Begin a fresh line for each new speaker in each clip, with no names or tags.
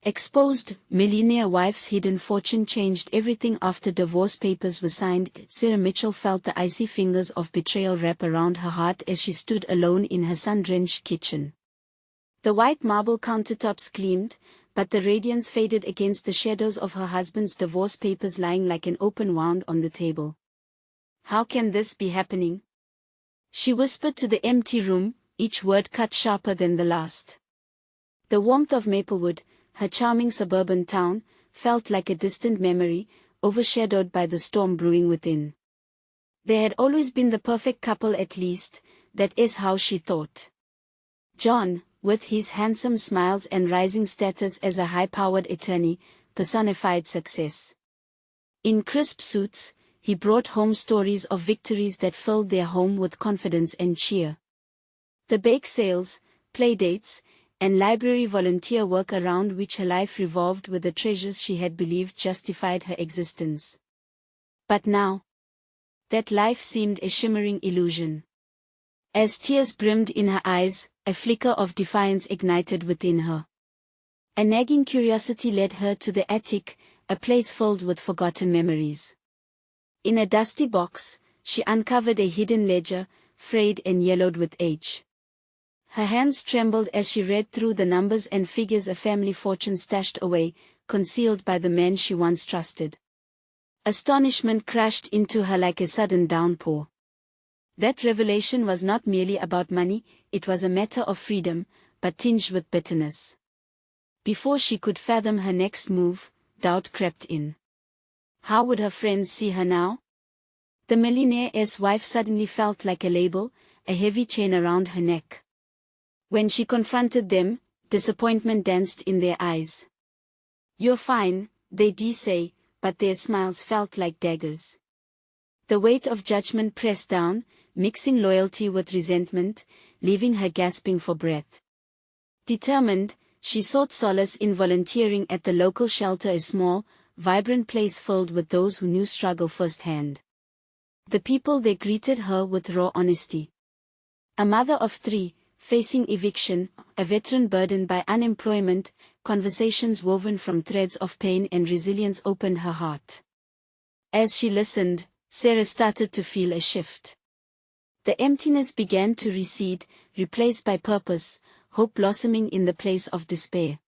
Exposed, millionaire wife's hidden fortune changed everything after divorce papers were signed. Sarah Mitchell felt the icy fingers of betrayal wrap around her heart as she stood alone in her sun-drenched kitchen. The white marble countertops gleamed, but the radiance faded against the shadows of her husband's divorce papers lying like an open wound on the table. "How can this be happening?" she whispered to the empty room, each word cut sharper than the last. The warmth of Maplewood, her charming suburban town, felt like a distant memory, overshadowed by the storm brewing within. They had always been the perfect couple, at least, that is how she thought. John, with his handsome smiles and rising status as a high-powered attorney, personified success. In crisp suits, he brought home stories of victories that filled their home with confidence and cheer. The bake sales, playdates, and library volunteer work around which her life revolved were the treasures she had believed justified her existence. But now, that life seemed a shimmering illusion. As tears brimmed in her eyes, a flicker of defiance ignited within her. A nagging curiosity led her to the attic, a place filled with forgotten memories. In a dusty box, she uncovered a hidden ledger, frayed and yellowed with age. Her hands trembled as she read through the numbers and figures, a family fortune stashed away, concealed by the man she once trusted. Astonishment crashed into her like a sudden downpour. That revelation was not merely about money, it was a matter of freedom, but tinged with bitterness. Before she could fathom her next move, doubt crept in. How would her friends see her now? The millionaire's wife suddenly felt like a label, a heavy chain around her neck. When she confronted them, disappointment danced in their eyes. "You're fine," they did say, but their smiles felt like daggers. The weight of judgment pressed down, mixing loyalty with resentment, leaving her gasping for breath. Determined, she sought solace in volunteering at the local shelter, a small, vibrant place filled with those who knew struggle firsthand. The people there greeted her with raw honesty. A mother of 3, facing eviction, a veteran burdened by unemployment, conversations woven from threads of pain and resilience opened her heart. As she listened, Sarah started to feel a shift. The emptiness began to recede, replaced by purpose, hope blossoming in the place of despair.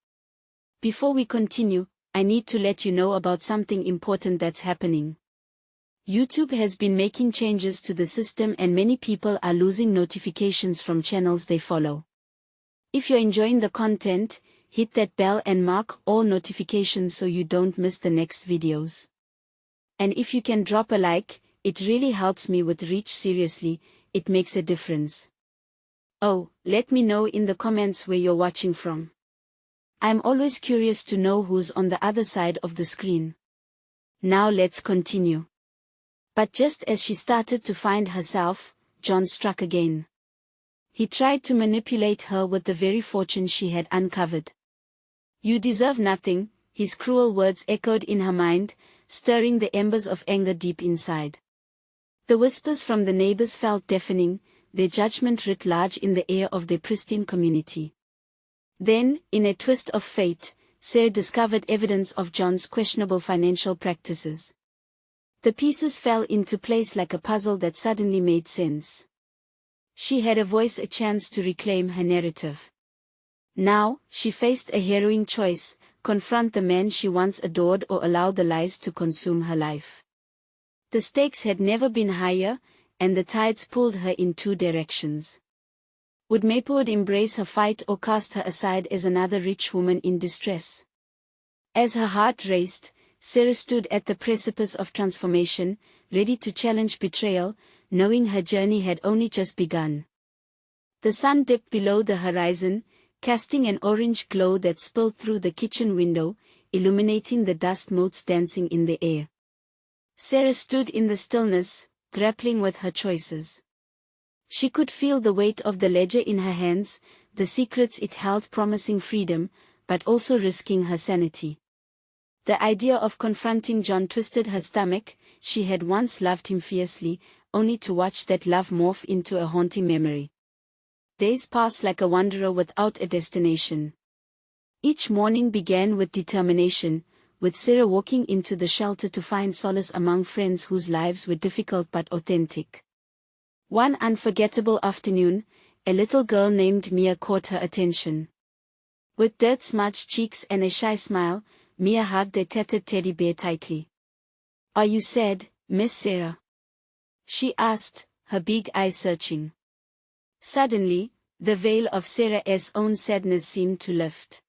Before we continue, I need to let you know about something important that's happening. YouTube has been making changes to the system and many people are losing notifications from channels they follow. If you're enjoying the content, hit that bell and mark all notifications so you don't miss the next videos. And if you can drop a like, it really helps me with reach. Seriously, it makes a difference. Oh, let me know in the comments where you're watching from. I'm always curious to know who's on the other side of the screen. Now let's continue. But just as she started to find herself, John struck again. He tried to manipulate her with the very fortune she had uncovered. "You deserve nothing," his cruel words echoed in her mind, stirring the embers of anger deep inside. The whispers from the neighbors felt deafening, their judgment writ large in the air of their pristine community. Then, in a twist of fate, Sarah discovered evidence of John's questionable financial practices. The pieces fell into place like a puzzle that suddenly made sense. She had a voice, a chance to reclaim her narrative. Now, she faced a harrowing choice: confront the man she once adored or allow the lies to consume her life. The stakes had never been higher, and the tides pulled her in 2 directions. Would Maplewood embrace her fight or cast her aside as another rich woman in distress? As her heart raced, Sarah stood at the precipice of transformation, ready to challenge betrayal, knowing her journey had only just begun. The sun dipped below the horizon, casting an orange glow that spilled through the kitchen window, illuminating the dust motes dancing in the air. Sarah stood in the stillness, grappling with her choices. She could feel the weight of the ledger in her hands, the secrets it held promising freedom, but also risking her sanity. The idea of confronting John twisted her stomach. She had once loved him fiercely, only to watch that love morph into a haunting memory. Days passed like a wanderer without a destination. Each morning began with determination, with Sarah walking into the shelter to find solace among friends whose lives were difficult but authentic. One unforgettable afternoon, a little girl named Mia caught her attention. With dirt-smudged cheeks and a shy smile, Mia hugged a tattered teddy bear tightly. "Are you sad, Miss Sarah?" she asked, her big eyes searching. Suddenly, the veil of Sarah's own sadness seemed to lift.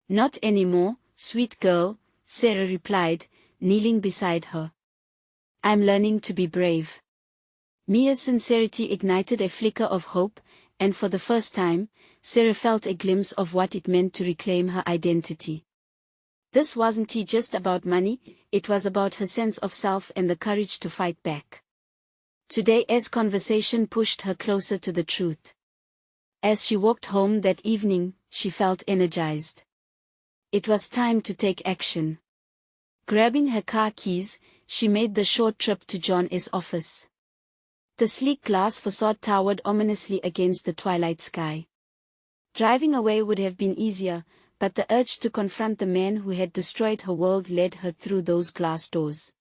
"Not anymore, sweet girl," Sarah replied, kneeling beside her. "I'm learning to be brave." Mia's sincerity ignited a flicker of hope, and for the first time, Sarah felt a glimpse of what it meant to reclaim her identity. This wasn't just about money, it was about her sense of self and the courage to fight back. Today's conversation pushed her closer to the truth. As she walked home that evening, she felt energized. It was time to take action. Grabbing her car keys, she made the short trip to John's office. The sleek glass facade towered ominously against the twilight sky. Driving away would have been easier, but the urge to confront the man who had destroyed her world led her through those glass doors.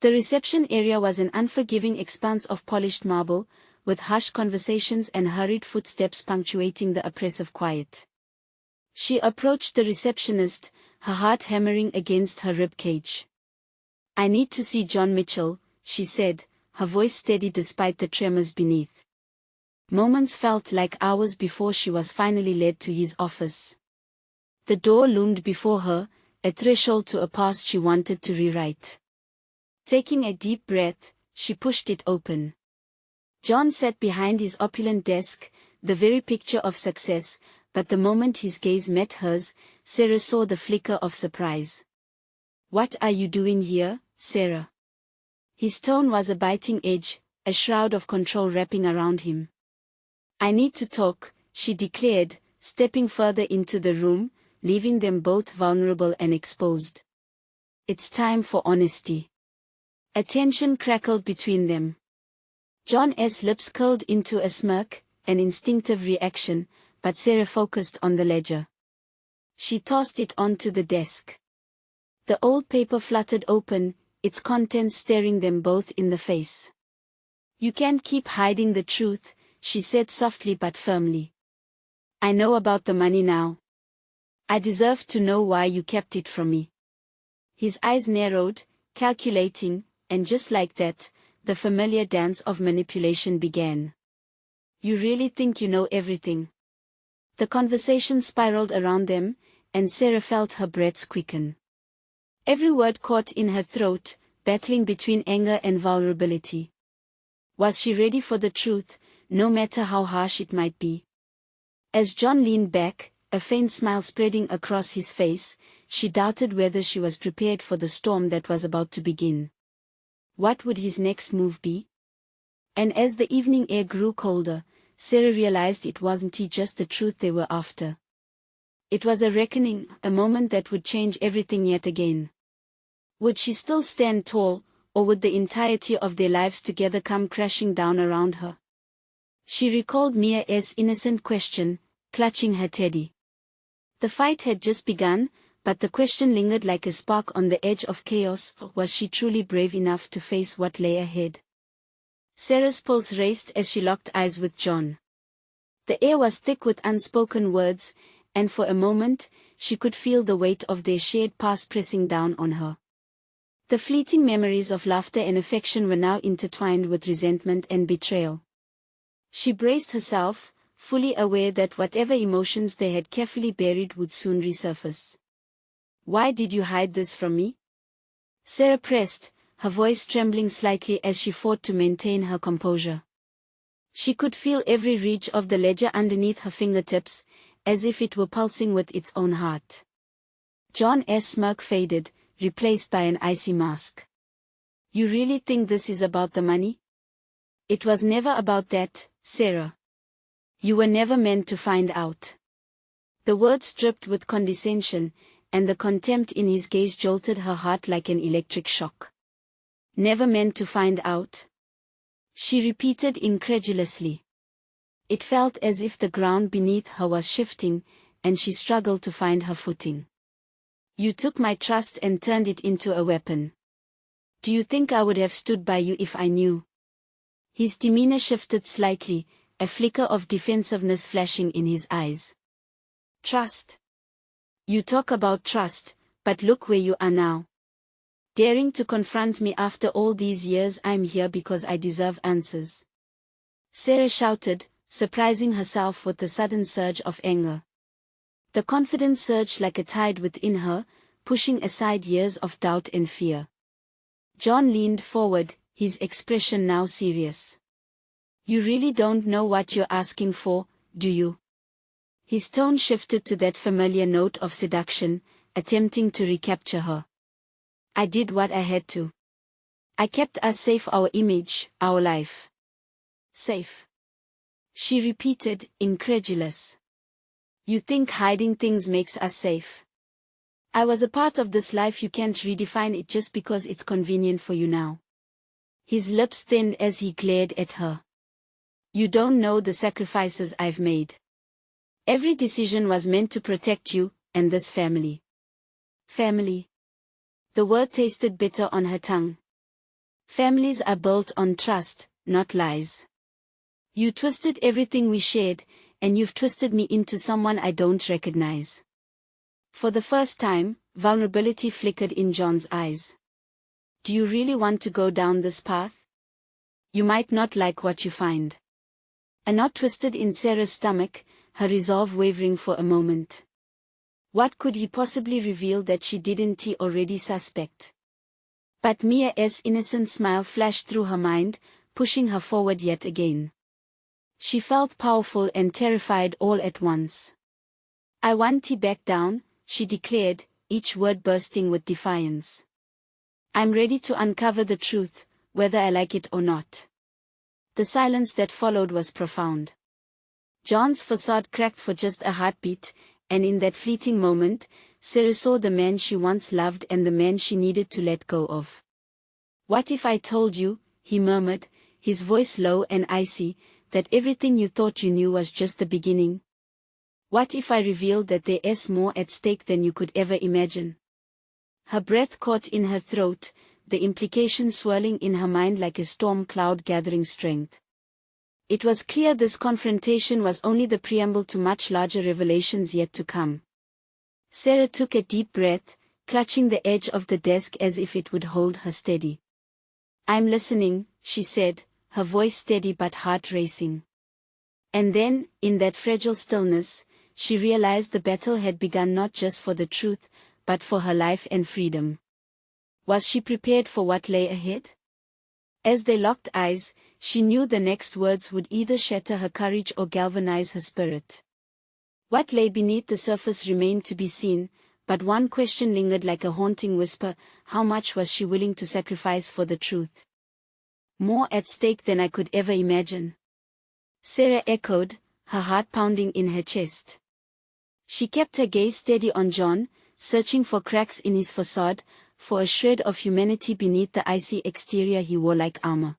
The reception area was an unforgiving expanse of polished marble, with hushed conversations and hurried footsteps punctuating the oppressive quiet. She approached the receptionist, her heart hammering against her ribcage. "I need to see John Mitchell," she said, her voice steady despite the tremors beneath. Moments felt like hours before she was finally led to his office. The door loomed before her, a threshold to a past she wanted to rewrite. Taking a deep breath, she pushed it open. John sat behind his opulent desk, the very picture of success, but the moment his gaze met hers, Sarah saw the flicker of surprise. "What are you doing here, Sarah?" His tone was a biting edge, a shroud of control wrapping around him. "I need to talk," she declared, stepping further into the room, leaving them both vulnerable and exposed. "It's time for honesty." A tension crackled between them. John's lips curled into a smirk, an instinctive reaction, but Sarah focused on the ledger. She tossed it onto the desk. The old paper fluttered open, its contents staring them both in the face. "You can't keep hiding the truth," she said softly but firmly. "I know about the money now. I deserve to know why you kept it from me." His eyes narrowed, calculating, and just like that, the familiar dance of manipulation began. "You really think you know everything?" The conversation spiraled around them, and Sarah felt her breaths quicken. Every word caught in her throat, battling between anger and vulnerability. Was she ready for the truth, no matter how harsh it might be? As John leaned back, a faint smile spreading across his face, she doubted whether she was prepared for the storm that was about to begin. What would his next move be? And as the evening air grew colder, Sarah realized it wasn't just the truth they were after. It was a reckoning, a moment that would change everything yet again. Would she still stand tall, or would the entirety of their lives together come crashing down around her? She recalled Mia's innocent question, clutching her teddy. The fight had just begun, but the question lingered like a spark on the edge of chaos. Was she truly brave enough to face what lay ahead? Sarah's pulse raced as she locked eyes with John. The air was thick with unspoken words, and for a moment, she could feel the weight of their shared past pressing down on her. The fleeting memories of laughter and affection were now intertwined with resentment and betrayal. She braced herself, fully aware that whatever emotions they had carefully buried would soon resurface. "Why did you hide this from me?" Sarah pressed, her voice trembling slightly as she fought to maintain her composure. She could feel every ridge of the ledger underneath her fingertips, as if it were pulsing with its own heart. John's smirk faded, replaced by an icy mask. "You really think this is about the money?" "It was never about that, Sarah. You were never meant to find out." The words dripped with condescension, and the contempt in his gaze jolted her heart like an electric shock. "Never meant to find out?" she repeated incredulously. It felt as if the ground beneath her was shifting, and she struggled to find her footing. You took my trust and turned it into a weapon. Do you think I would have stood by you if I knew? His demeanor shifted slightly, a flicker of defensiveness flashing in his eyes. Trust. You talk about trust, but look where you are now. Daring to confront me after all these years. I'm here because I deserve answers. Sarah shouted, surprising herself with the sudden surge of anger. The confidence surged like a tide within her, pushing aside years of doubt and fear. John leaned forward, his expression now serious. You really don't know what you're asking for, do you? His tone shifted to that familiar note of seduction, attempting to recapture her. I did what I had to. I kept us safe, our image, our life. Safe. She repeated, incredulous. You think hiding things makes us safe? I was a part of this life. You can't redefine it just because it's convenient for you now. His lips thinned as he glared at her. You don't know the sacrifices I've made. Every decision was meant to protect you, and this family. Family. The word tasted bitter on her tongue. Families are built on trust, not lies. You twisted everything we shared, and you've twisted me into someone I don't recognize. For the first time, vulnerability flickered in John's eyes. Do you really want to go down this path? You might not like what you find. A knot twisted in Sarah's stomach, her resolve wavering for a moment. What could he possibly reveal that she didn't already suspect? But Mia's innocent smile flashed through her mind, pushing her forward yet again. She felt powerful and terrified all at once. I want you back down, she declared, each word bursting with defiance. I'm ready to uncover the truth, whether I like it or not. The silence that followed was profound. John's facade cracked for just a heartbeat, and in that fleeting moment, Sarah saw the man she once loved and the man she needed to let go of. What if I told you, he murmured, his voice low and icy, that everything you thought you knew was just the beginning? What if I revealed that there's more at stake than you could ever imagine? Her breath caught in her throat, the implication swirling in her mind like a storm cloud gathering strength. It was clear this confrontation was only the preamble to much larger revelations yet to come. Sarah took a deep breath, clutching the edge of the desk as if it would hold her steady. I'm listening, she said, her voice steady but heart racing. And then, in that fragile stillness, she realized the battle had begun not just for the truth, but for her life and freedom. Was she prepared for what lay ahead? As they locked eyes, she knew the next words would either shatter her courage or galvanize her spirit. What lay beneath the surface remained to be seen, but one question lingered like a haunting whisper: how much was she willing to sacrifice for the truth? More at stake than I could ever imagine. Sarah echoed, her heart pounding in her chest. She kept her gaze steady on John, searching for cracks in his facade, for a shred of humanity beneath the icy exterior he wore like armor.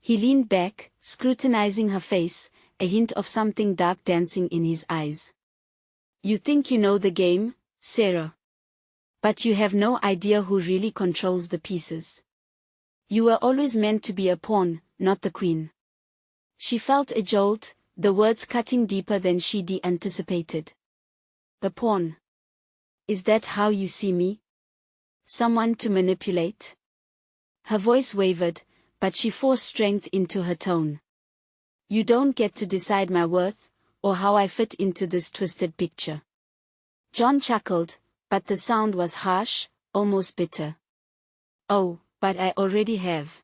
He leaned back, scrutinizing her face, a hint of something dark dancing in his eyes. You think you know the game, Sarah. But you have no idea who really controls the pieces. You were always meant to be a pawn, not the queen. She felt a jolt, the words cutting deeper than she'd anticipated. The pawn. Is that how you see me? Someone to manipulate? Her voice wavered, but she forced strength into her tone. You don't get to decide my worth, or how I fit into this twisted picture. John chuckled, but the sound was harsh, almost bitter. Oh, but I already have.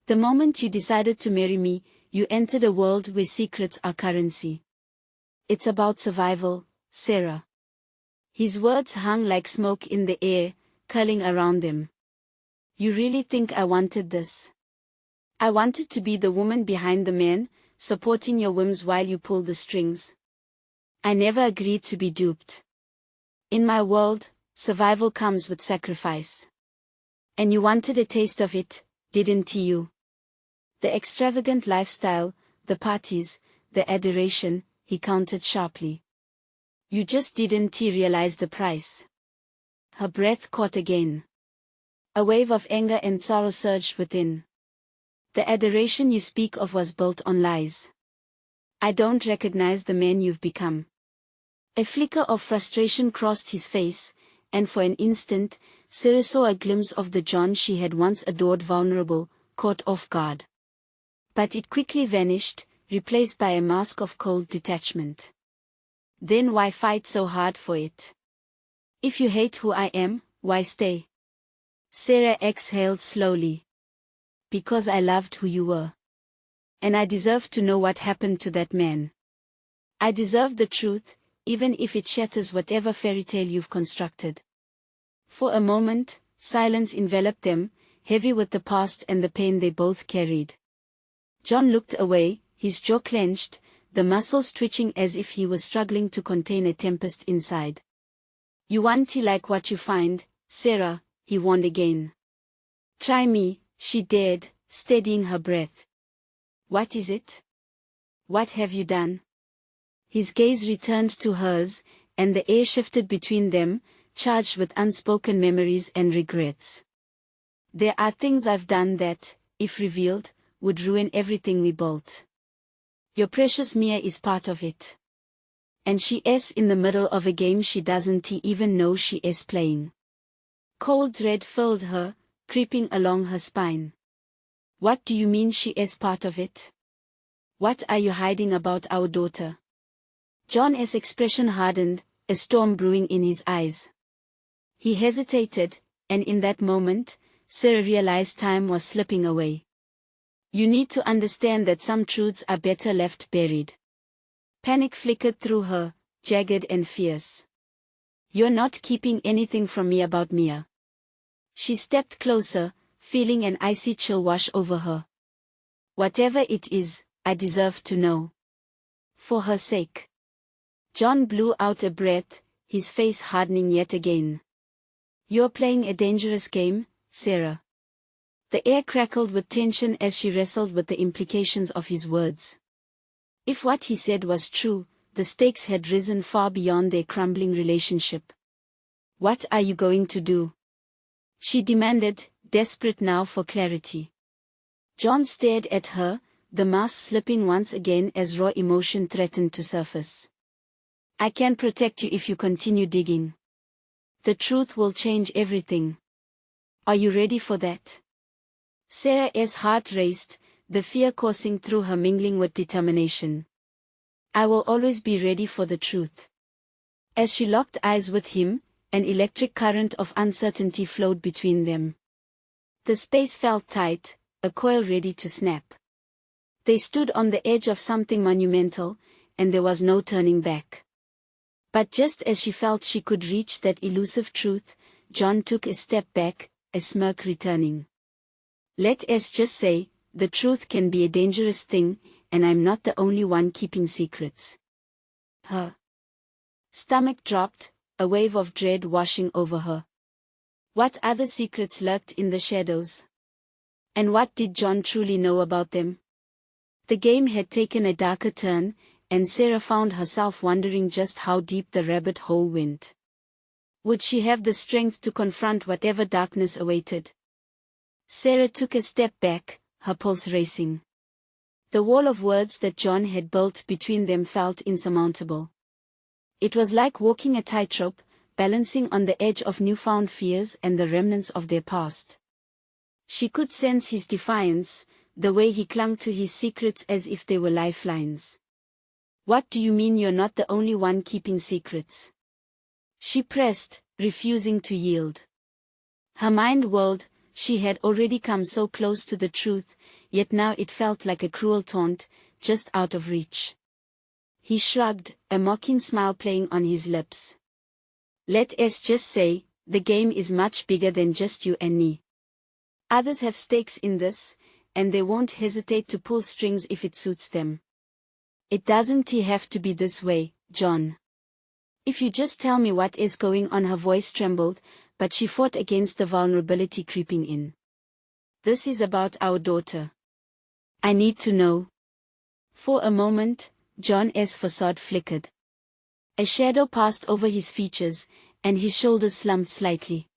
The moment you decided to marry me, you entered a world where secrets are currency. It's about survival, Sarah. His words hung like smoke in the air, curling around them. You really think I wanted this? I wanted to be the woman behind the man, supporting your whims while you pull the strings. I never agreed to be duped. In my world, survival comes with sacrifice. And you wanted a taste of it, didn't you? The extravagant lifestyle, the parties, the adoration, he countered sharply. You just didn't realize the price. Her breath caught again. A wave of anger and sorrow surged within. The adoration you speak of was built on lies. I don't recognize the man you've become. A flicker of frustration crossed his face, and for an instant, Sarah saw a glimpse of the John she had once adored, vulnerable, caught off guard. But it quickly vanished, replaced by a mask of cold detachment. Then why fight so hard for it? If you hate who I am, why stay? Sarah exhaled slowly. Because I loved who you were. And I deserve to know what happened to that man. I deserve the truth, even if it shatters whatever fairy tale you've constructed. For a moment, silence enveloped them, heavy with the past and the pain they both carried. John looked away, his jaw clenched, the muscles twitching as if he was struggling to contain a tempest inside. You won't like what you find, Sarah, he warned again. Try me, she dared, steadying her breath. What is it? What have you done? His gaze returned to hers, and the air shifted between them, charged with unspoken memories and regrets. There are things I've done that, if revealed, would ruin everything we built. Your precious Mia is part of it. And she is in the middle of a game she doesn't even know she is playing. Cold dread filled her, creeping along her spine. What do you mean she is part of it? What are you hiding about our daughter? John's expression hardened, a storm brewing in his eyes. He hesitated, and in that moment, Sarah realized time was slipping away. You need to understand that some truths are better left buried. Panic flickered through her, jagged and fierce. You're not keeping anything from me about Mia. She stepped closer, feeling an icy chill wash over her. Whatever it is, I deserve to know. For her sake. John blew out a breath, his face hardening yet again. You're playing a dangerous game, Sarah. The air crackled with tension as she wrestled with the implications of his words. If what he said was true, the stakes had risen far beyond their crumbling relationship. What are you going to do? She demanded, desperate now for clarity. John stared at her, the mask slipping once again as raw emotion threatened to surface. I can protect you if you continue digging. The truth will change everything. Are you ready for that? Sarah's heart raced, the fear coursing through her mingling with determination. I will always be ready for the truth. As she locked eyes with him, an electric current of uncertainty flowed between them. The space felt tight, a coil ready to snap. They stood on the edge of something monumental, and there was no turning back. But just as she felt she could reach that elusive truth, John took a step back, a smirk returning. Let us just say, the truth can be a dangerous thing, and I'm not the only one keeping secrets. Her stomach dropped, a wave of dread washing over her. What other secrets lurked in the shadows? And what did John truly know about them? The game had taken a darker turn, and Sarah found herself wondering just how deep the rabbit hole went. Would she have the strength to confront whatever darkness awaited? Sarah took a step back, her pulse racing. The wall of words that John had built between them felt insurmountable. It was like walking a tightrope, balancing on the edge of newfound fears and the remnants of their past. She could sense his defiance, the way he clung to his secrets as if they were lifelines. What do you mean you're not the only one keeping secrets? She pressed, refusing to yield. Her mind whirled. She had already come so close to the truth, yet now it felt like a cruel taunt, just out of reach. He shrugged, a mocking smile playing on his lips. Let us just say, the game is much bigger than just you and me. Others have stakes in this, and they won't hesitate to pull strings if it suits them. It doesn't have to be this way, John. If you just tell me what is going on. Her voice trembled, but she fought against the vulnerability creeping in. This is about our daughter. I need to know. For a moment, John's facade flickered. A shadow passed over his features, and his shoulders slumped slightly.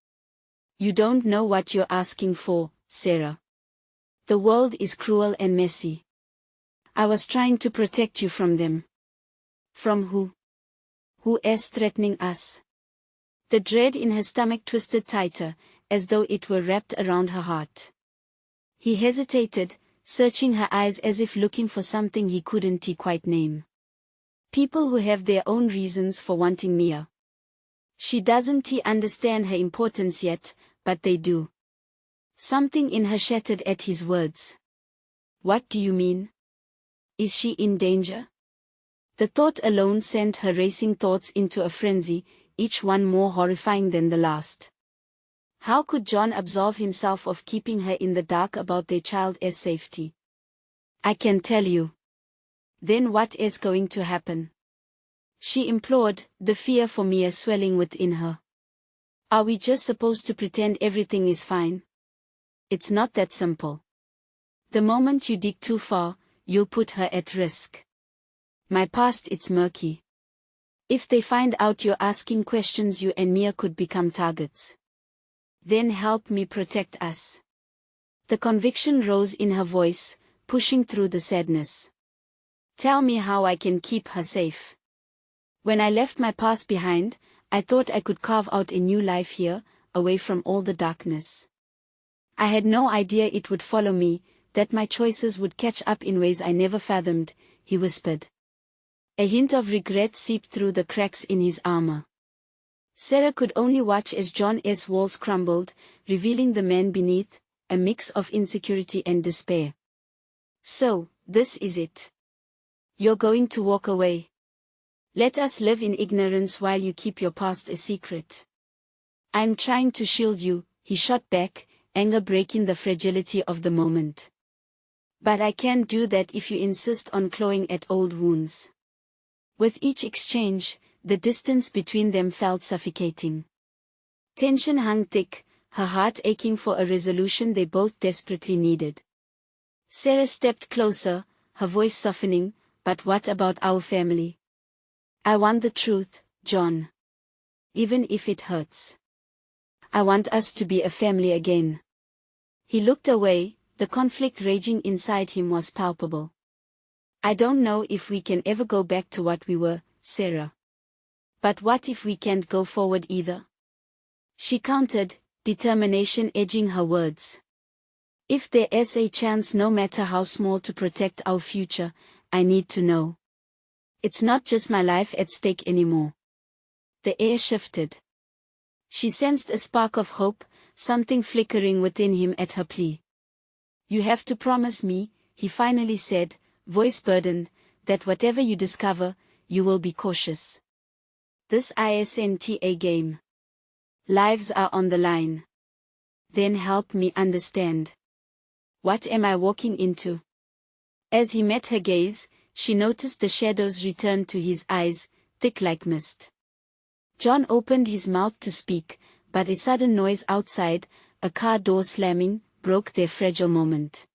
You don't know what you're asking for, Sarah. The world is cruel and messy. I was trying to protect you from them. From who? Who is threatening us? The dread in her stomach twisted tighter, as though it were wrapped around her heart. He hesitated, searching her eyes as if looking for something he couldn't quite name. People who have their own reasons for wanting Mia. She doesn't understand her importance yet, but they do. Something in her shattered at his words. What do you mean? Is she in danger? The thought alone sent her racing thoughts into a frenzy, each one more horrifying than the last. How could John absolve himself of keeping her in the dark about their child's safety? I can tell you. Then what is going to happen? She implored, the fear for Mia swelling within her. Are we just supposed to pretend everything is fine? It's not that simple. The moment you dig too far, you'll put her at risk. My past it's murky. If they find out you're asking questions, you and Mia could become targets. Then help me protect us. The conviction rose in her voice, pushing through the sadness. Tell me how I can keep her safe. When I left my past behind, I thought I could carve out a new life here, away from all the darkness. I had no idea it would follow me, that my choices would catch up in ways I never fathomed, he whispered. A hint of regret seeped through the cracks in his armor. Sarah could only watch as John's walls crumbled, revealing the man beneath, a mix of insecurity and despair. So, this is it. You're going to walk away. Let us live in ignorance while you keep your past a secret. I'm trying to shield you, he shot back, anger breaking the fragility of the moment. But I can't do that if you insist on clawing at old wounds. With each exchange, the distance between them felt suffocating. Tension hung thick, her heart aching for a resolution they both desperately needed. Sarah stepped closer, her voice softening, but what about our family? I want the truth, John. Even if it hurts. I want us to be a family again. He looked away, the conflict raging inside him was palpable. I don't know if we can ever go back to what we were, Sarah. But what if we can't go forward either? She countered, determination edging her words. If there is a chance, no matter how small, to protect our future, I need to know. It's not just my life at stake anymore. The air shifted. She sensed a spark of hope, something flickering within him at her plea. You have to promise me, he finally said, voice burdened, that whatever you discover, you will be cautious. This isn't a game. Lives are on the line. Then help me understand. What am I walking into? As he met her gaze, she noticed the shadows return to his eyes, thick like mist. John opened his mouth to speak, but a sudden noise outside, a car door slamming, broke their fragile moment.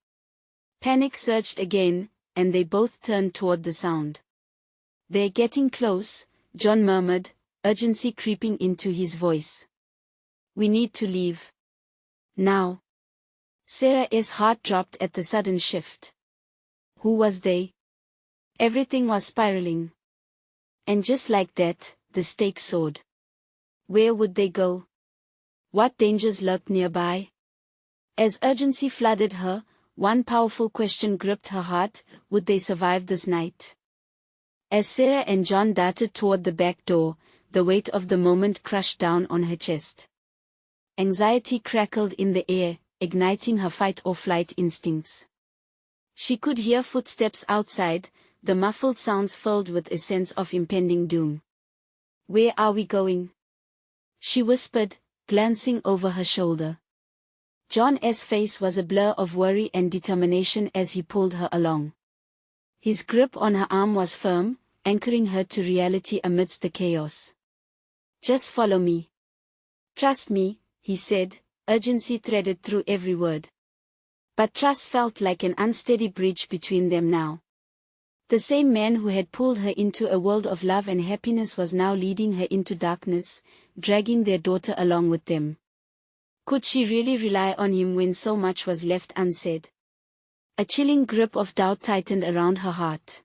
Panic surged again, and they both turned toward the sound. They're getting close, John murmured, urgency creeping into his voice. We need to leave. Now. Sarah's heart dropped at the sudden shift. Who was they? Everything was spiraling. And just like that, the stakes soared. Where would they go? What dangers lurked nearby? As urgency flooded her, one powerful question gripped her heart: would they survive this night? As Sarah and John darted toward the back door, the weight of the moment crushed down on her chest. Anxiety crackled in the air, igniting her fight-or-flight instincts. She could hear footsteps outside, the muffled sounds filled with a sense of impending doom. Where are we going? She whispered, glancing over her shoulder. John's face was a blur of worry and determination as he pulled her along. His grip on her arm was firm, anchoring her to reality amidst the chaos. Just follow me. Trust me, he said, urgency threaded through every word. But trust felt like an unsteady bridge between them now. The same man who had pulled her into a world of love and happiness was now leading her into darkness, dragging their daughter along with them. Could she really rely on him when so much was left unsaid? A chilling grip of doubt tightened around her heart.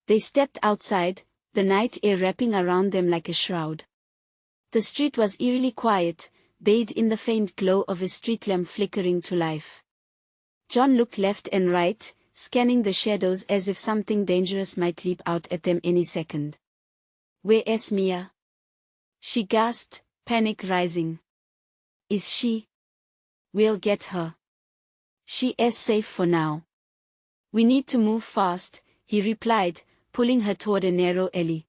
They stepped outside, the night air wrapping around them like a shroud. The street was eerily quiet, bathed in the faint glow of a street lamp flickering to life. John looked left and right, scanning the shadows as if something dangerous might leap out at them any second. "Where's Mia?" she gasped, panic rising. "Is she?" "We'll get her. She is safe for now." "We need to move fast," he replied, pulling her toward a narrow alley.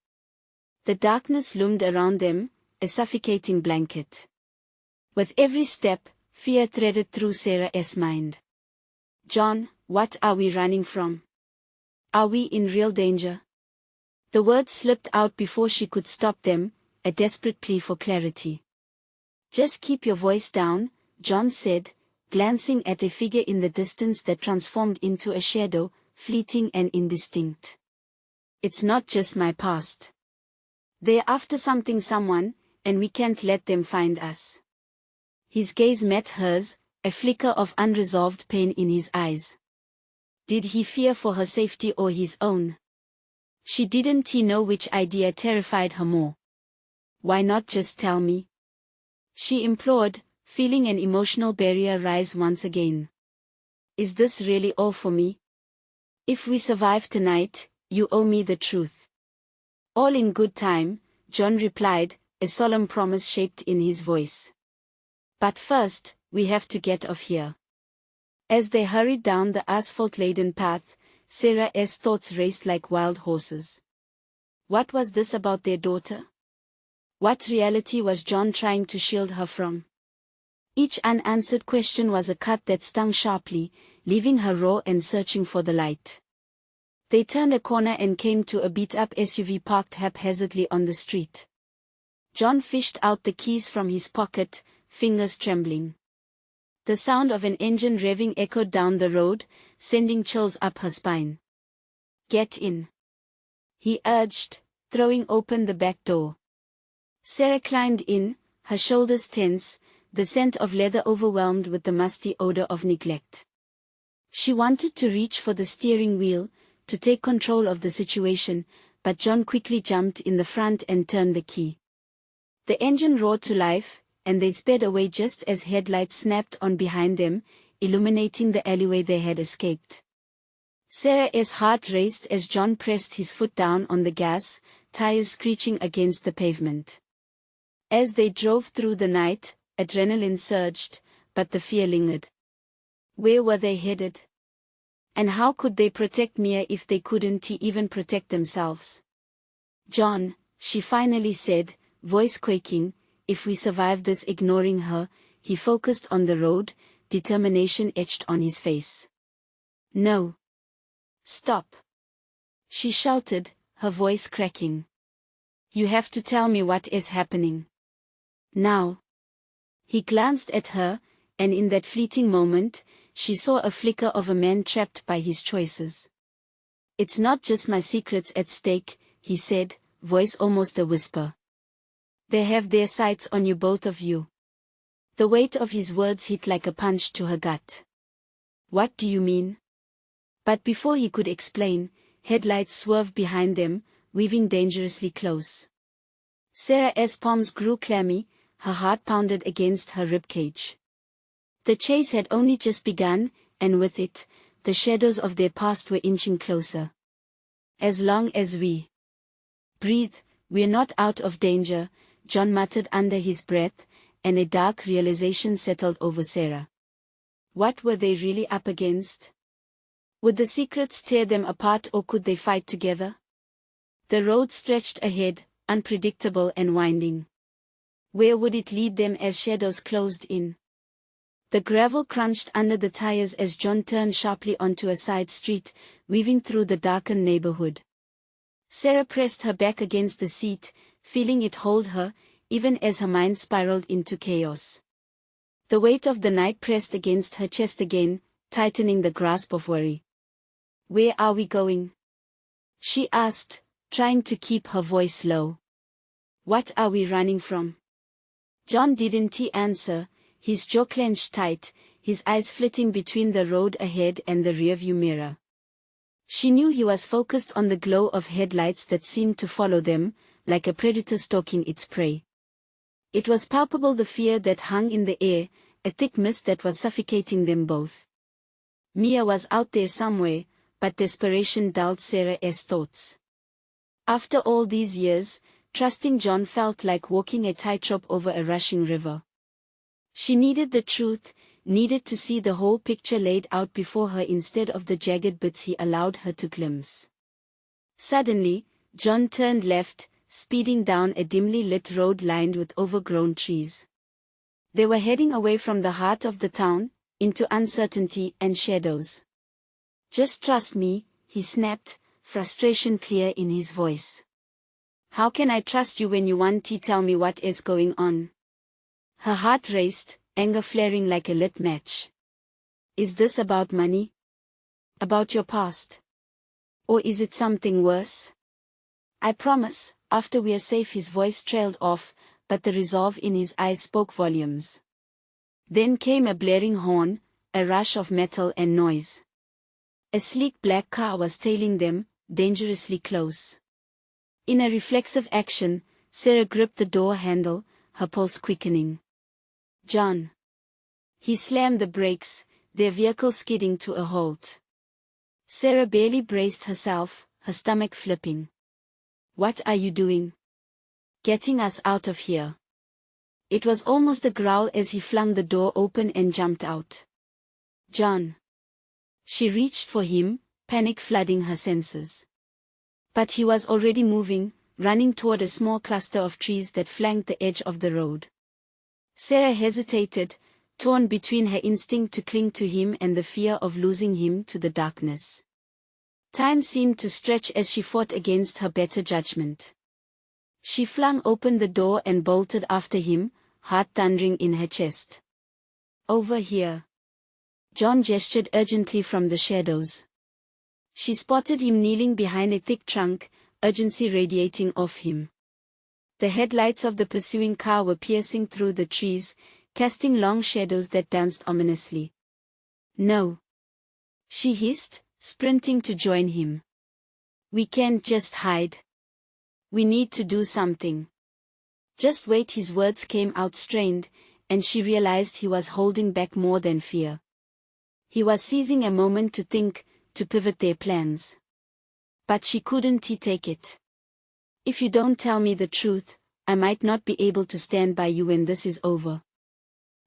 The darkness loomed around them, a suffocating blanket. With every step, fear threaded through Sarah's mind. "John, what are we running from? Are we in real danger?" The words slipped out before she could stop them, a desperate plea for clarity. "Just keep your voice down," John said, glancing at a figure in the distance that transformed into a shadow, fleeting and indistinct. "It's not just my past. They're after someone, and we can't let them find us." His gaze met hers, a flicker of unresolved pain in his eyes. Did he fear for her safety or his own? She didn't know which idea terrified her more. "Why not just tell me?" she implored, feeling an emotional barrier rise once again. "Is this really all for me? If we survive tonight, you owe me the truth." "All in good time," John replied, a solemn promise shaped in his voice. "But first, we have to get off here." As they hurried down the asphalt-laden path, Sarah's thoughts raced like wild horses. What was this about their daughter? What reality was John trying to shield her from? Each unanswered question was a cut that stung sharply, leaving her raw and searching for the light. They turned a corner and came to a beat-up SUV parked haphazardly on the street. John fished out the keys from his pocket, fingers trembling. The sound of an engine revving echoed down the road, sending chills up her spine. "Get in," he urged, throwing open the back door. Sarah climbed in, her shoulders tense, the scent of leather overwhelmed with the musty odor of neglect. She wanted to reach for the steering wheel, to take control of the situation, but John quickly jumped in the front and turned the key. The engine roared to life, and they sped away just as headlights snapped on behind them, illuminating the alleyway they had escaped. Sarah's heart raced as John pressed his foot down on the gas, tires screeching against the pavement. As they drove through the night, adrenaline surged, but the fear lingered. Where were they headed? And how could they protect Mia if they couldn't even protect themselves? "John," she finally said, voice quaking, "if we survive this," ignoring her, he focused on the road, determination etched on his face. "No. Stop," she shouted, her voice cracking. "You have to tell me what is happening. Now." He glanced at her, and in that fleeting moment, she saw a flicker of a man trapped by his choices. "It's not just my secrets at stake," he said, voice almost a whisper. "They have their sights on you, both of you." The weight of his words hit like a punch to her gut. "What do you mean?" But before he could explain, headlights swerved behind them, weaving dangerously close. Sarah's palms grew clammy, her heart pounded against her ribcage. The chase had only just begun, and with it, the shadows of their past were inching closer. "As long as we breathe, we're not out of danger," John muttered under his breath, and a dark realization settled over Sarah. What were they really up against? Would the secrets tear them apart, or could they fight together? The road stretched ahead, unpredictable and winding. Where would it lead them as shadows closed in? The gravel crunched under the tires as John turned sharply onto a side street, weaving through the darkened neighborhood. Sarah pressed her back against the seat, feeling it hold her, even as her mind spiraled into chaos. The weight of the night pressed against her chest again, tightening the grasp of worry. "Where are we going?" she asked, trying to keep her voice low. What are we running from? John didn't answer, his jaw clenched tight, his eyes flitting between the road ahead and the rearview mirror. She knew he was focused on the glow of headlights that seemed to follow them, like a predator stalking its prey. It was palpable, the fear that hung in the air, a thick mist that was suffocating them both. Mia was out there somewhere, but desperation dulled Sarah's thoughts. After all these years, trusting John felt like walking a tightrope over a rushing river. She needed the truth, needed to see the whole picture laid out before her instead of the jagged bits he allowed her to glimpse. Suddenly, John turned left, speeding down a dimly lit road lined with overgrown trees. They were heading away from the heart of the town, into uncertainty and shadows. Just trust me, he snapped, frustration clear in his voice. How can I trust you when you won't tell me what is going on? Her heart raced, anger flaring like a lit match. Is this about money? About your past? Or is it something worse? I promise, after we are safe. His voice trailed off, but the resolve in his eyes spoke volumes. Then came a blaring horn, a rush of metal and noise. A sleek black car was tailing them, dangerously close. In a reflexive action, Sarah gripped the door handle, her pulse quickening. John. He slammed the brakes, their vehicle skidding to a halt. Sarah barely braced herself, her stomach flipping. What are you doing? Getting us out of here. It was almost a growl as he flung the door open and jumped out. John. She reached for him, panic flooding her senses. But he was already moving, running toward a small cluster of trees that flanked the edge of the road. Sarah hesitated, torn between her instinct to cling to him and the fear of losing him to the darkness. Time seemed to stretch as she fought against her better judgment. She flung open the door and bolted after him, heart thundering in her chest. Over here. John gestured urgently from the shadows. She spotted him kneeling behind a thick trunk, urgency radiating off him. The headlights of the pursuing car were piercing through the trees, casting long shadows that danced ominously. No. She hissed, sprinting to join him. We can't just hide. We need to do something. Just wait. His words came out strained, and she realized he was holding back more than fear. He was seizing a moment to think, to pivot their plans. But she couldn't take it. If you don't tell me the truth, I might not be able to stand by you when this is over.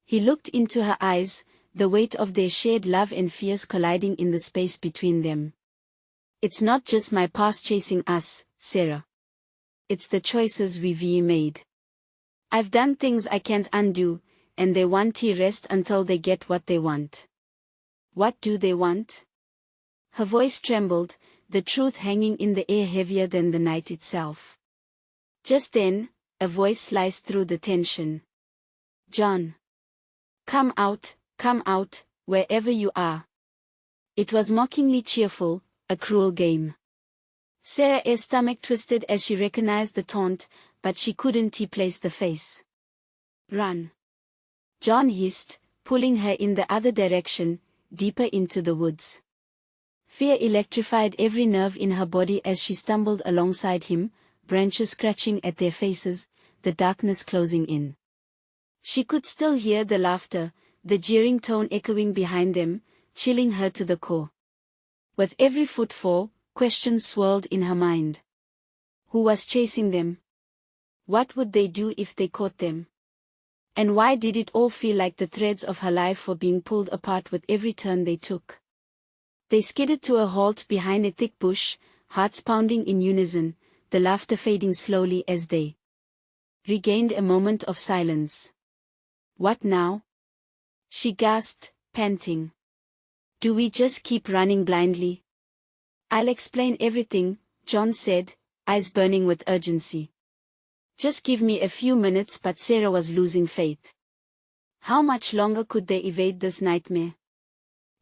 He looked into her eyes, the weight of their shared love and fears colliding in the space between them. It's not just my past chasing us, Sarah. It's the choices we've made. I've done things I can't undo, and they won't rest until they get what they want. What do they want? Her voice trembled, the truth hanging in the air heavier than the night itself. Just then, a voice sliced through the tension. John. Come out, wherever you are. It was mockingly cheerful, a cruel game. Sarah's stomach twisted as she recognized the taunt, but she couldn't place the face. Run. John hissed, pulling her in the other direction, deeper into the woods. Fear electrified every nerve in her body as she stumbled alongside him, branches scratching at their faces, the darkness closing in. She could still hear the laughter, the jeering tone echoing behind them, chilling her to the core. With every footfall, questions swirled in her mind. Who was chasing them? What would they do if they caught them? And why did it all feel like the threads of her life were being pulled apart with every turn they took? They skidded to a halt behind a thick bush, hearts pounding in unison, the laughter fading slowly as they regained a moment of silence. What now? She gasped, panting. Do we just keep running blindly? I'll explain everything, John said, eyes burning with urgency. Just give me a few minutes. But Sarah was losing faith. How much longer could they evade this nightmare?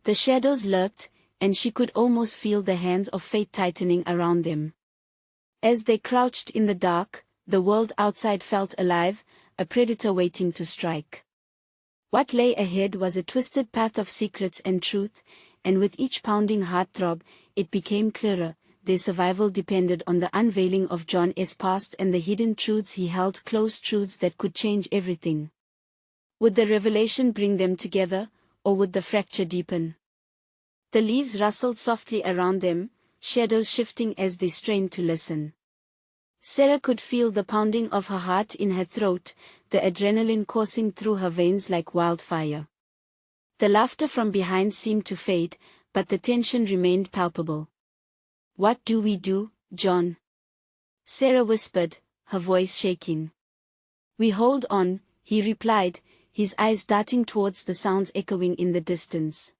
The shadows lurked, and she could almost feel the hands of fate tightening around them. As they crouched in the dark, the world outside felt alive, a predator waiting to strike. What lay ahead was a twisted path of secrets and truth, and with each pounding heartthrob, it became clearer. Their survival depended on the unveiling of John's past and the hidden truths he held close, truths that could change everything. Would the revelation bring them together, or would the fracture deepen? The leaves rustled softly around them, shadows shifting as they strained to listen. Sarah could feel the pounding of her heart in her throat, the adrenaline coursing through her veins like wildfire. The laughter from behind seemed to fade, but the tension remained palpable. "What do we do, John?" Sarah whispered, her voice shaking. "We hold on," he replied, his eyes darting towards the sounds echoing in the distance.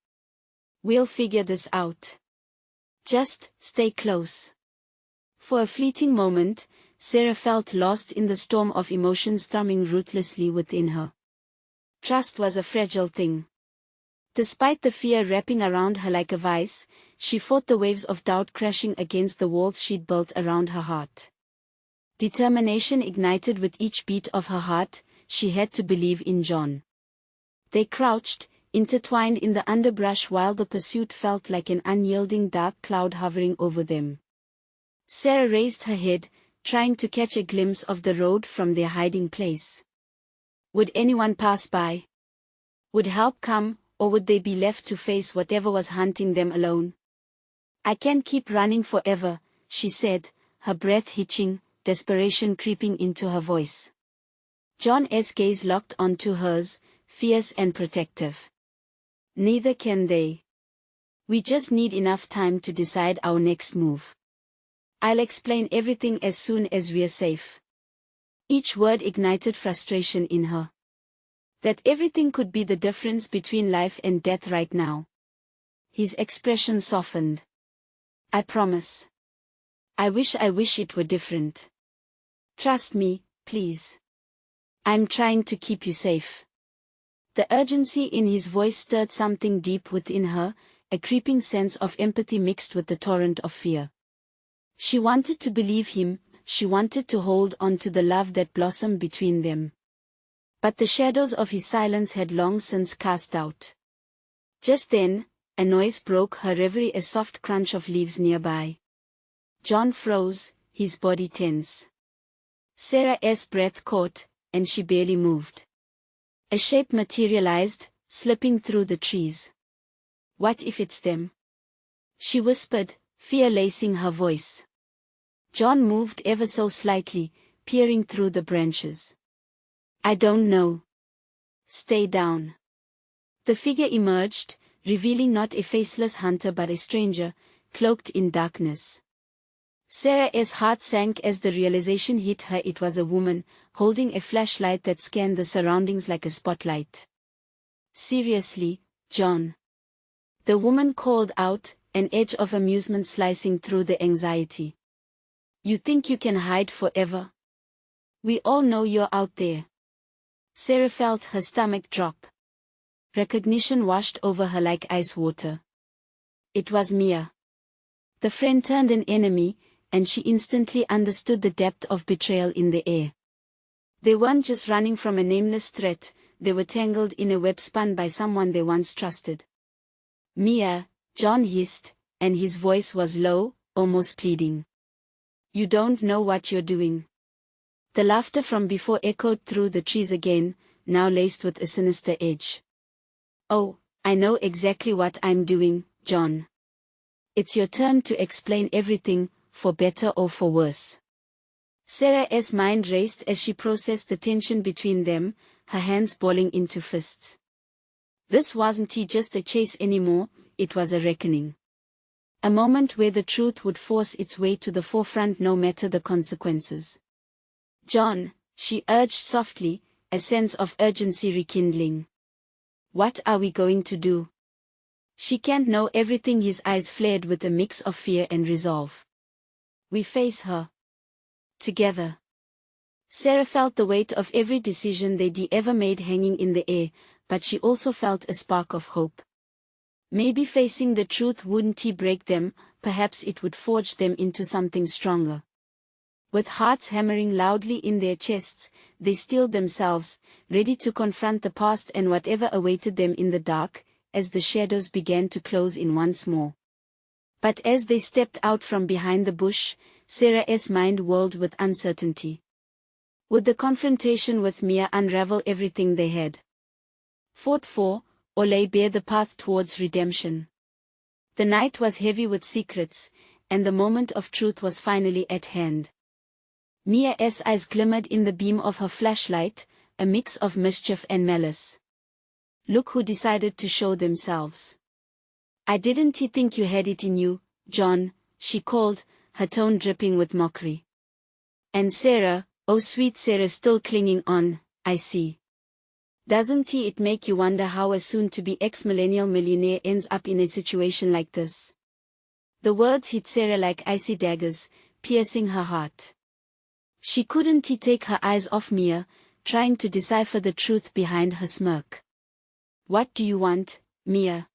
"We'll figure this out. Just stay close." For a fleeting moment, Sarah felt lost in the storm of emotions thrumming ruthlessly within her. Trust was a fragile thing. Despite the fear wrapping around her like a vice, she fought the waves of doubt crashing against the walls she'd built around her heart. Determination ignited with each beat of her heart. She had to believe in John. They crouched, intertwined in the underbrush while the pursuit felt like an unyielding dark cloud hovering over them. Sarah raised her head, trying to catch a glimpse of the road from their hiding place. Would anyone pass by? Would help come, or would they be left to face whatever was hunting them alone? "I can't keep running forever," she said, her breath hitching, desperation creeping into her voice. John's gaze locked onto hers, fierce and protective. "Neither can they. We just need enough time to decide our next move. I'll explain everything as soon as we're safe." Each word ignited frustration in her. That everything could be the difference between life and death right now. His expression softened. "I promise. I wish it were different. Trust me, please. I'm trying to keep you safe." The urgency in his voice stirred something deep within her, a creeping sense of empathy mixed with the torrent of fear. She wanted to believe him, she wanted to hold on to the love that blossomed between them. But the shadows of his silence had long since cast out. Just then, a noise broke her reverie, a soft crunch of leaves nearby. John froze, his body tense. Sarah's breath caught, and she barely moved. A shape materialized, slipping through the trees. "What if it's them?" she whispered, fear lacing her voice. John moved ever so slightly, peering through the branches. "I don't know. Stay down." The figure emerged, revealing not a faceless hunter but a stranger, cloaked in darkness. Sarah's heart sank as the realization hit her. It was a woman, holding a flashlight that scanned the surroundings like a spotlight. "Seriously, John?" the woman called out, an edge of amusement slicing through the anxiety. "You think you can hide forever? We all know you're out there." Sarah felt her stomach drop. Recognition washed over her like ice water. It was Mia. The friend turned an enemy, and she instantly understood the depth of betrayal in the air. They weren't just running from a nameless threat, they were tangled in a web spun by someone they once trusted. "Mia," John hissed, and his voice was low, almost pleading. "You don't know what you're doing." The laughter from before echoed through the trees again, now laced with a sinister edge. "Oh, I know exactly what I'm doing, John. It's your turn to explain everything, for better or for worse." Sarah's mind raced as she processed the tension between them, her hands balling into fists. This wasn't just a chase anymore, it was a reckoning. A moment where the truth would force its way to the forefront no matter the consequences. "John," she urged softly, a sense of urgency rekindling. "What are we going to do?" "She can't know everything." His eyes flared with a mix of fear and resolve. "We face her. Together." Sarah felt the weight of every decision they'd ever made hanging in the air, but she also felt a spark of hope. Maybe facing the truth wouldn't break them, perhaps it would forge them into something stronger. With hearts hammering loudly in their chests, they steeled themselves, ready to confront the past and whatever awaited them in the dark, as the shadows began to close in once more. But as they stepped out from behind the bush, Sarah's mind whirled with uncertainty. Would the confrontation with Mia unravel everything they had fought for, or lay bare the path towards redemption? The night was heavy with secrets, and the moment of truth was finally at hand. Mia's eyes glimmered in the beam of her flashlight, a mix of mischief and malice. Look who decided to show themselves. I didn't think you had it in you, John, she called, her tone dripping with mockery. And Sarah, oh sweet Sarah, still clinging on, I see. Doesn't it make you wonder how a soon-to-be ex-millennial millionaire ends up in a situation like this? The words hit Sarah like icy daggers, piercing her heart. She couldn't take her eyes off Mia, trying to decipher the truth behind her smirk. What do you want, Mia?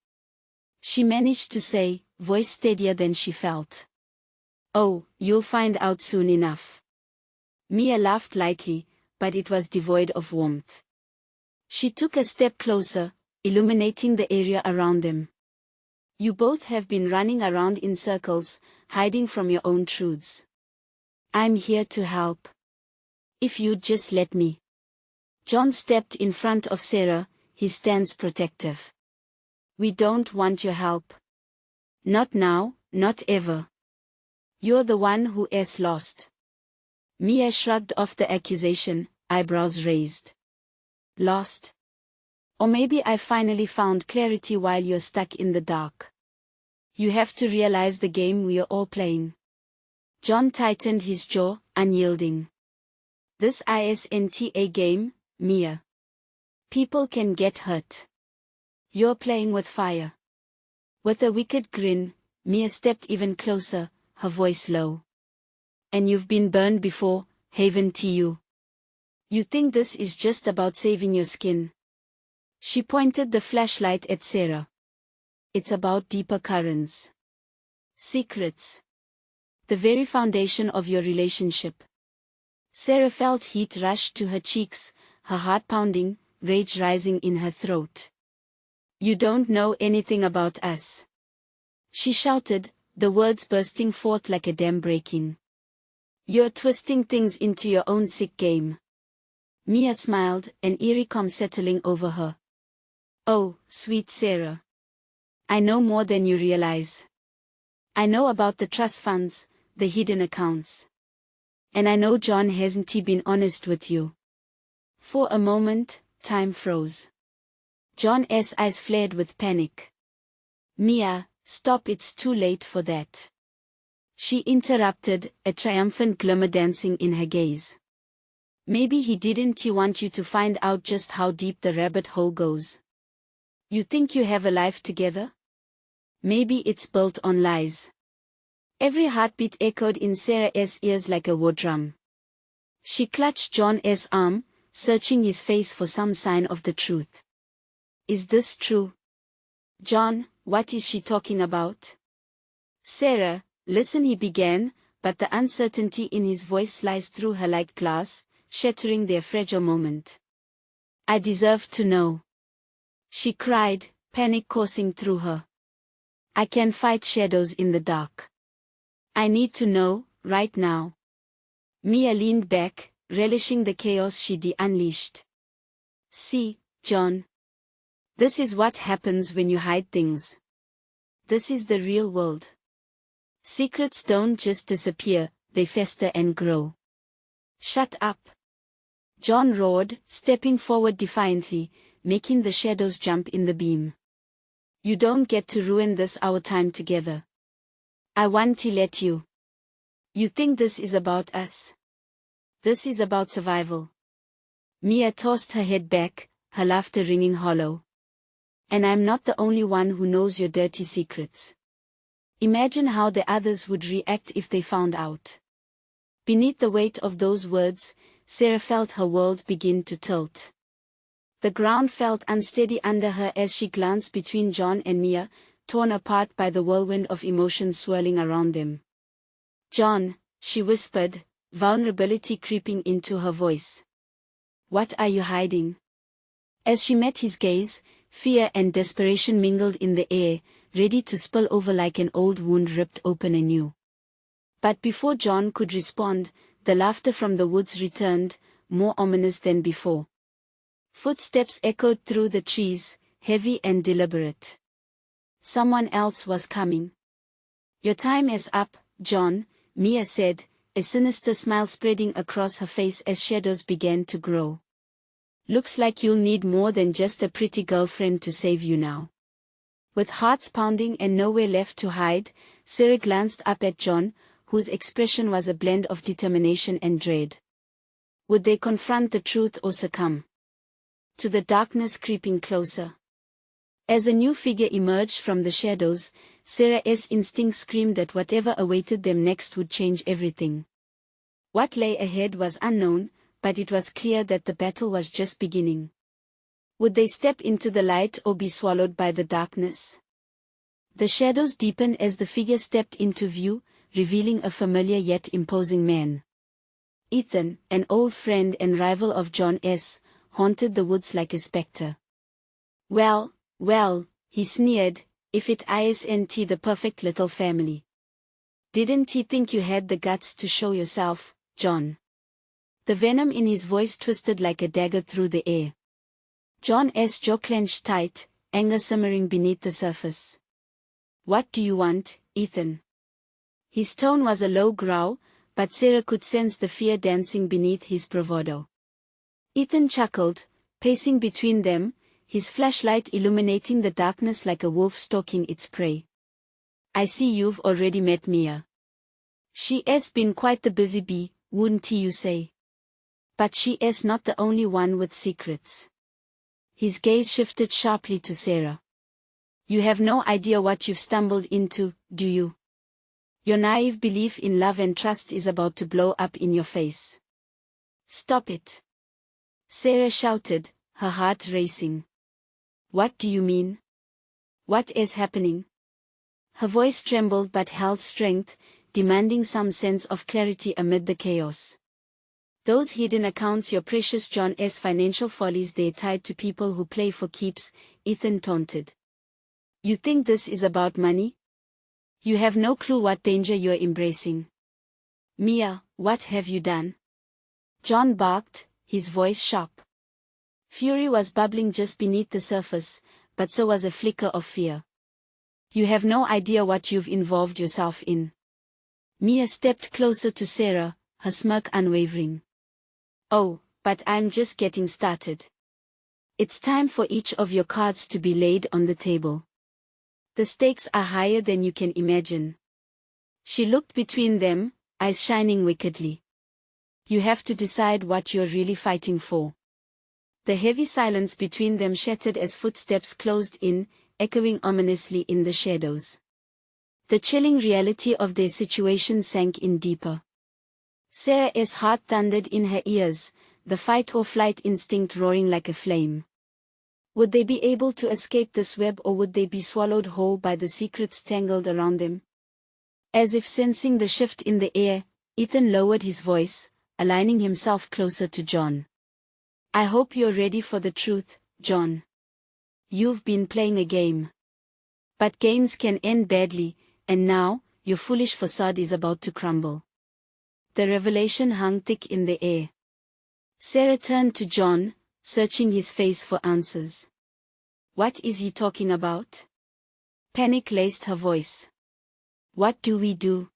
She managed to say, voice steadier than she felt. Oh, you'll find out soon enough. Mia laughed lightly, but it was devoid of warmth. She took a step closer, illuminating the area around them. You both have been running around in circles, hiding from your own truths. I'm here to help. If you'd just let me. John stepped in front of Sarah, his stance protective. We don't want your help. Not now, not ever. You're the one who is lost. Mia shrugged off the accusation, eyebrows raised. Lost? Or maybe I finally found clarity while you're stuck in the dark. You have to realize the game we're all playing. John tightened his jaw, unyielding. This isn't a game, Mia. People can get hurt. You're playing with fire. With a wicked grin, Mia stepped even closer, her voice low. And you've been burned before, haven't you? You think this is just about saving your skin? She pointed the flashlight at Sarah. It's about deeper currents. Secrets. The very foundation of your relationship. Sarah felt heat rush to her cheeks, her heart pounding, rage rising in her throat. You don't know anything about us. She shouted, the words bursting forth like a dam breaking. You're twisting things into your own sick game. Mia smiled, an eerie calm settling over her. Oh, sweet Sarah. I know more than you realize. I know about the trust funds, the hidden accounts. And I know John hasn't been honest with you. For a moment, time froze. John's eyes flared with panic. Mia, stop, it's too late for that. She interrupted, a triumphant glimmer dancing in her gaze. Maybe he didn't want you to find out just how deep the rabbit hole goes. You think you have a life together? Maybe it's built on lies. Every heartbeat echoed in Sarah's ears like a war drum. She clutched John's arm, searching his face for some sign of the truth. Is this true? John, what is she talking about? Sarah, listen, he began, but the uncertainty in his voice sliced through her like glass, shattering their fragile moment. I deserve to know. She cried, panic coursing through her. I can fight shadows in the dark. I need to know, right now. Mia leaned back, relishing the chaos she'd unleashed. See, John. This is what happens when you hide things. This is the real world. Secrets don't just disappear, they fester and grow. Shut up. John roared, stepping forward defiantly, making the shadows jump in the beam. You don't get to ruin this our time together. I want to let you. You think this is about us? This is about survival. Mia tossed her head back, her laughter ringing hollow. And I'm not the only one who knows your dirty secrets. Imagine how the others would react if they found out. Beneath the weight of those words, Sarah felt her world begin to tilt. The ground felt unsteady under her as she glanced between John and Mia, torn apart by the whirlwind of emotions swirling around them. "John," she whispered, vulnerability creeping into her voice. "What are you hiding?" As she met his gaze, fear and desperation mingled in the air, ready to spill over like an old wound ripped open anew. But before John could respond, the laughter from the woods returned, more ominous than before. Footsteps echoed through the trees, heavy and deliberate. Someone else was coming. "Your time is up, John," Mia said, a sinister smile spreading across her face as shadows began to grow. "Looks like you'll need more than just a pretty girlfriend to save you now." With hearts pounding and nowhere left to hide, Sarah glanced up at John, whose expression was a blend of determination and dread. Would they confront the truth or succumb to the darkness creeping closer? As a new figure emerged from the shadows, Sarah's instinct screamed that whatever awaited them next would change everything. What lay ahead was unknown, but it was clear that the battle was just beginning. Would they step into the light or be swallowed by the darkness? The shadows deepened as the figure stepped into view, revealing a familiar yet imposing man. Ethan, an old friend and rival of John's, haunted the woods like a specter. Well, he sneered, "if it isn't the perfect little family. Didn't he think you had the guts to show yourself, John?" The venom in his voice twisted like a dagger through the air. John's jaw clenched tight, anger simmering beneath the surface. "What do you want, Ethan?" His tone was a low growl, but Sarah could sense the fear dancing beneath his bravado. Ethan chuckled, pacing between them, his flashlight illuminating the darkness like a wolf stalking its prey. "I see you've already met Mia. She's been quite the busy bee, wouldn't you say? But she's not the only one with secrets." His gaze shifted sharply to Sarah. "You have no idea what you've stumbled into, do you? Your naive belief in love and trust is about to blow up in your face." "Stop it!" Sarah shouted, her heart racing. "What do you mean? What is happening?" Her voice trembled but held strength, demanding some sense of clarity amid the chaos. "Those hidden accounts, your precious John's financial follies, they're tied to people who play for keeps," Ethan taunted. "You think this is about money? You have no clue what danger you're embracing." "Mia, what have you done?" John barked, his voice sharp. Fury was bubbling just beneath the surface, but so was a flicker of fear. "You have no idea what you've involved yourself in." Mia stepped closer to Sarah, her smirk unwavering. "Oh, but I'm just getting started. It's time for each of your cards to be laid on the table. The stakes are higher than you can imagine." She looked between them, eyes shining wickedly. "You have to decide what you're really fighting for." The heavy silence between them shattered as footsteps closed in, echoing ominously in the shadows. The chilling reality of their situation sank in deeper. Sarah's heart thundered in her ears, the fight-or-flight instinct roaring like a flame. Would they be able to escape this web, or would they be swallowed whole by the secrets tangled around them? As if sensing the shift in the air, Ethan lowered his voice, aligning himself closer to John. "I hope you're ready for the truth, John. You've been playing a game. But games can end badly, and now, your foolish facade is about to crumble." The revelation hung thick in the air. Sarah turned to John, searching his face for answers. "What is he talking about?" Panic laced her voice. "What do we do?"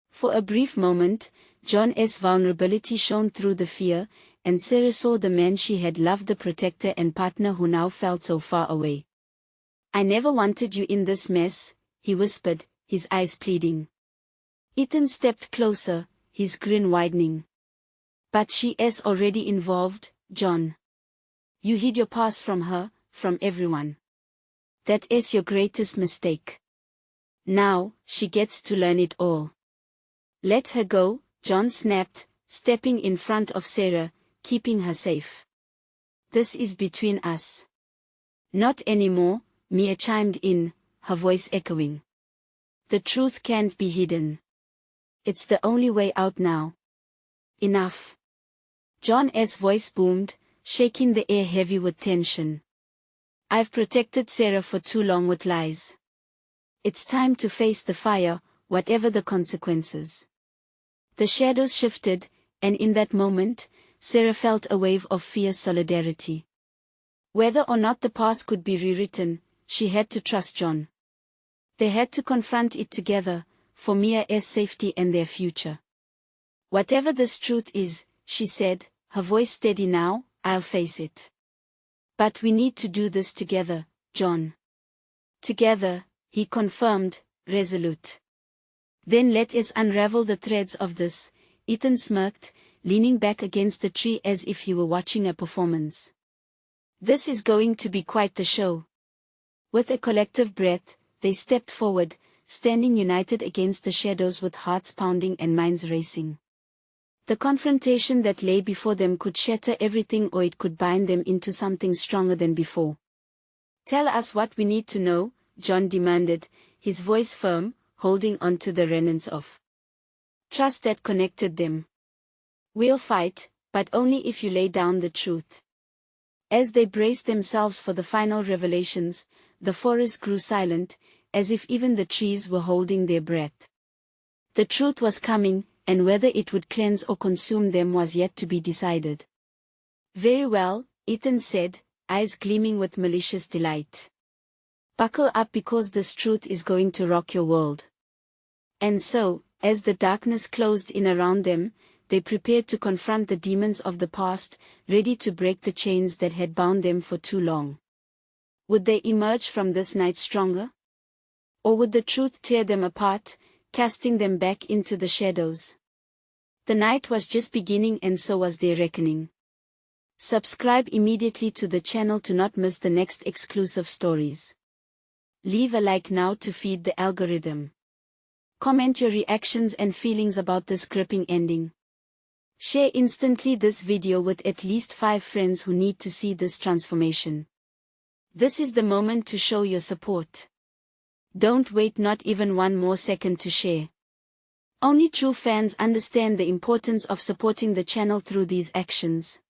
For a brief moment, John's vulnerability shone through the fear, and Sarah saw the man she had loved, the protector and partner who now felt so far away. "I never wanted you in this mess," he whispered, his eyes pleading. Ethan stepped closer, his grin widening. "But she is already involved, John. You hid your past from her, from everyone. That is your greatest mistake. Now, she gets to learn it all." "Let her go," John snapped, stepping in front of Sarah, keeping her safe. "This is between us." "Not anymore," Mia chimed in, her voice echoing. The truth can't be hidden. It's the only way out now. Enough. John's voice boomed, shaking the air heavy with tension. I've protected Sarah for too long with lies. It's time to face the fire, whatever the consequences. The shadows shifted, and in that moment, Sarah felt a wave of fierce solidarity. Whether or not the past could be rewritten, she had to trust John. They had to confront it together, for Mia's safety and their future. Whatever this truth is, she said, her voice steady now, I'll face it. But we need to do this together, John. Together, he confirmed, resolute. Then let us unravel the threads of this, Ethan smirked, leaning back against the tree as if he were watching a performance. This is going to be quite the show. With a collective breath, they stepped forward, standing united against the shadows with hearts pounding and minds racing. The confrontation that lay before them could shatter everything, or it could bind them into something stronger than before. Tell us what we need to know, John demanded, his voice firm, holding on to the remnants of trust that connected them. We'll fight, but only if you lay down the truth. As they braced themselves for the final revelations, the forest grew silent, as if even the trees were holding their breath. The truth was coming, and whether it would cleanse or consume them was yet to be decided. Very well, Ethan said, eyes gleaming with malicious delight. Buckle up, because this truth is going to rock your world. And so, as the darkness closed in around them, they prepared to confront the demons of the past, ready to break the chains that had bound them for too long. Would they emerge from this night stronger? Or would the truth tear them apart, casting them back into the shadows? The night was just beginning, and so was their reckoning. Subscribe immediately to the channel to not miss the next exclusive stories. Leave a like now to feed the algorithm. Comment your reactions and feelings about this gripping ending. Share instantly this video with at least 5 friends who need to see this transformation. This is the moment to show your support. Don't wait not even one more second to share. Only true fans understand the importance of supporting the channel through these actions.